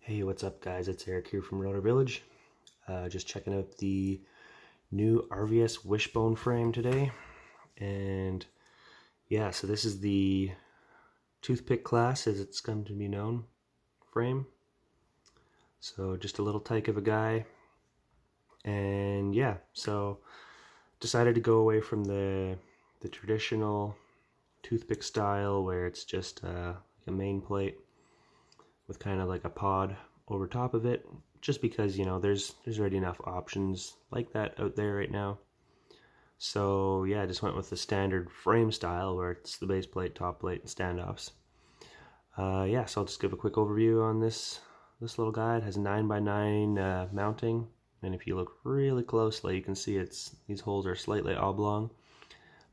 Hey, what's up guys? It's Eric here from Rotor Village. Just checking out the new RVS Wishbone frame today. And yeah, so this is the Toothpick class, as it's come to be known, frame. So just a little tyke of a guy. And yeah, so decided to go away from the traditional Toothpick style where it's just like a main plate with kind of like a pod over top of it, just because, you know, there's already enough options like that out there right now. So yeah, I just went with the standard frame style where it's the base plate, top plate, and standoffs. Yeah, so I'll just give a quick overview on this little guy. It has 9x9 mounting, and if you look really closely, you can see these holes are slightly oblong,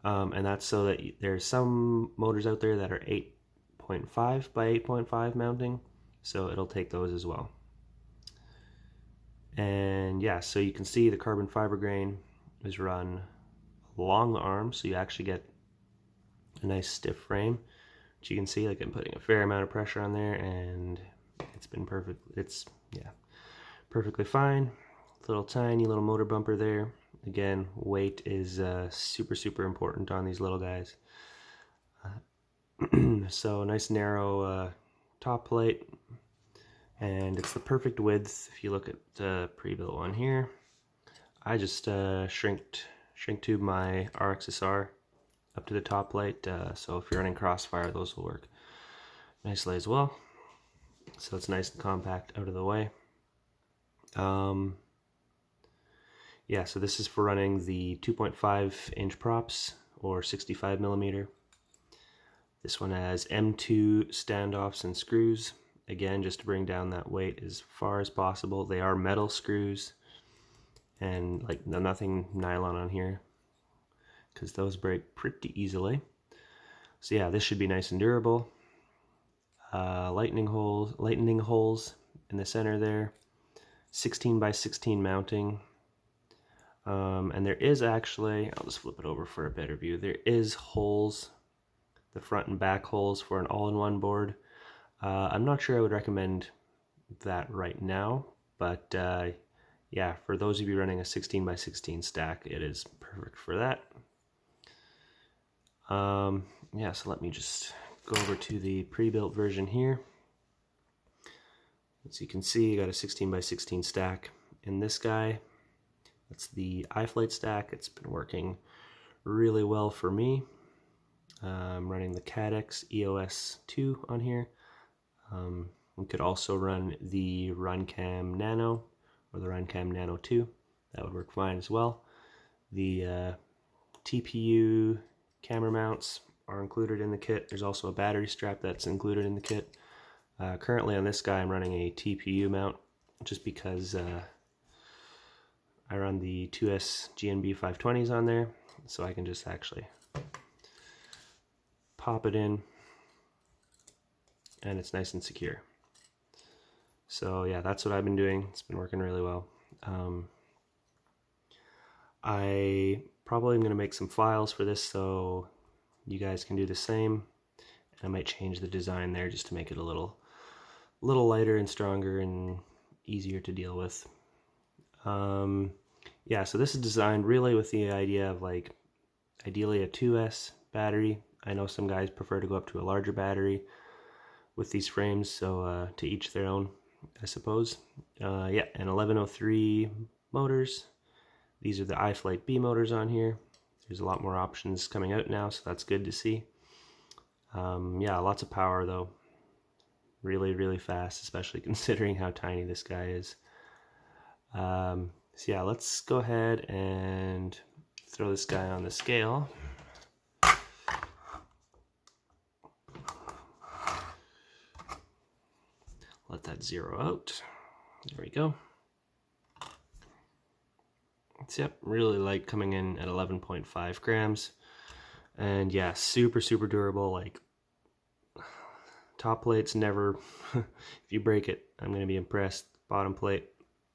and that's so that there's some motors out there that are 8.5 by 8.5 mounting, so it'll take those as well. And yeah, so you can see the carbon fiber grain is run along the arm, so you actually get a nice stiff frame, which you can see, like, I'm putting a fair amount of pressure on there, and it's been perfect. It's, yeah, perfectly fine. Little tiny little motor bumper there. Again, weight is super important on these little guys. So nice narrow top plate, and it's the perfect width. If you look at the pre-built one here, I just shrink tube my RXSR up to the top plate, so if you're running Crossfire, those will work nicely as well. So it's nice and compact out of the way. Yeah, so this is for running the 2.5 inch props or 65 millimeter. This one has M2 standoffs and screws, again, just to bring down that weight as far as possible. They are metal screws, and like nothing nylon on here, because those break pretty easily. So yeah, this should be nice and durable. Lightning holes in the center there, 16 by 16 mounting. And there is actually, I'll just flip it over for a better view, there is holes, the front and back holes for an all-in-one board. I'm not sure I would recommend that right now, but yeah, for those of you running a 16 by 16 stack, it is perfect for that. Yeah, so let me just go over to the pre-built version here. As you can see, you got a 16 by 16 stack in this guy. That's the iFlight stack. It's been working really well for me. I'm running the Cadex EOS 2 on here. We could also run the Runcam Nano or the Runcam Nano 2. That would work fine as well. The Tpu Camera Mounts are included in the kit. There's also a battery strap that's included in the kit. Currently on this guy, I'm running a TPU mount just because I run the 2S GNB 520s on there, so I can just actually pop it in and it's nice and secure. So yeah, that's what I've been doing. It's been working really well. I probably am going to make some files for this so you guys can do the same. I might change the design there just to make it a little lighter and stronger and easier to deal with. Yeah, so this is designed really with the idea of, like, ideally a 2S battery. I know some guys prefer to go up to a larger battery with these frames, so to each their own, I suppose. Yeah, and 1103 motors. These are the iFlight B motors on here. There's a lot more options coming out now, so that's good to see. Yeah, lots of power though. Really fast, especially considering how tiny this guy is. So yeah, let's go ahead and throw this guy on the scale. Let that zero out. There we go. So yep, really light, coming in at 11.5 grams. And yeah, super durable. Like, top plate's never, if you break it, I'm going to be impressed. Bottom plate,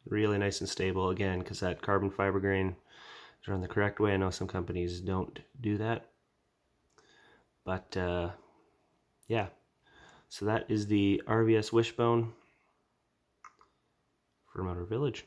really nice and stable, again, because that carbon fiber grain is run the correct way. I know some companies don't do that, but yeah, so that is the RVS Wishbone. from Outer Village.